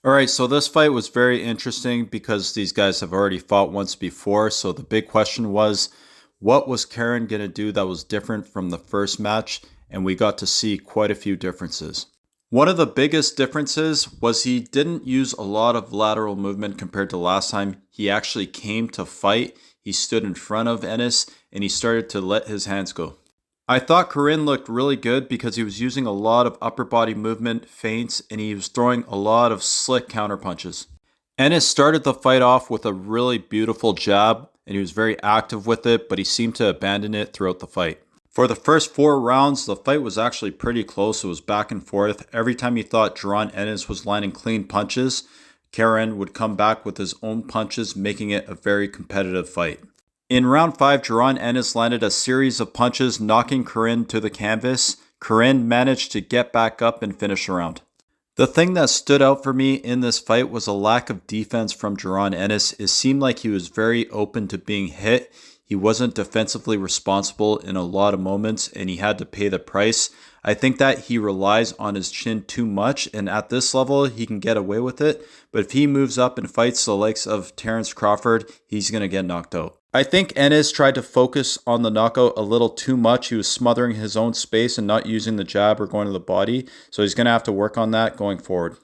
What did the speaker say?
All right, so this fight was very interesting because these guys have already fought once before. So the big question was, what was Karen going to do that was different from the first match? And we got to see quite a few differences. One of the biggest differences was he didn't use a lot of lateral movement compared to last time. He actually came to fight. He stood in front of Ennis and he started to let his hands go. I thought Corinne looked really good because he was using a lot of upper body movement, feints, and he was throwing a lot of slick counter punches. Ennis started the fight off with a really beautiful jab, and he was very active with it, but he seemed to abandon it throughout the fight. For the first 4 rounds, the fight was actually pretty close. It was back and forth. Every time you thought Jaron Ennis was landing clean punches, Karen would come back with his own punches, making it a very competitive fight. In round 5, Jaron Ennis landed a series of punches, knocking Corinne to the canvas. Corinne managed to get back up and finish the round. The thing that stood out for me in this fight was a lack of defense from Jaron Ennis. It seemed like he was very open to being hit. He wasn't defensively responsible in a lot of moments, and he had to pay the price. I think that he relies on his chin too much, and at this level, he can get away with it. But if he moves up and fights the likes of Terrence Crawford, he's going to get knocked out. I think Ennis tried to focus on the knockout a little too much. He was smothering his own space and not using the jab or going to the body. So he's going to have to work on that going forward.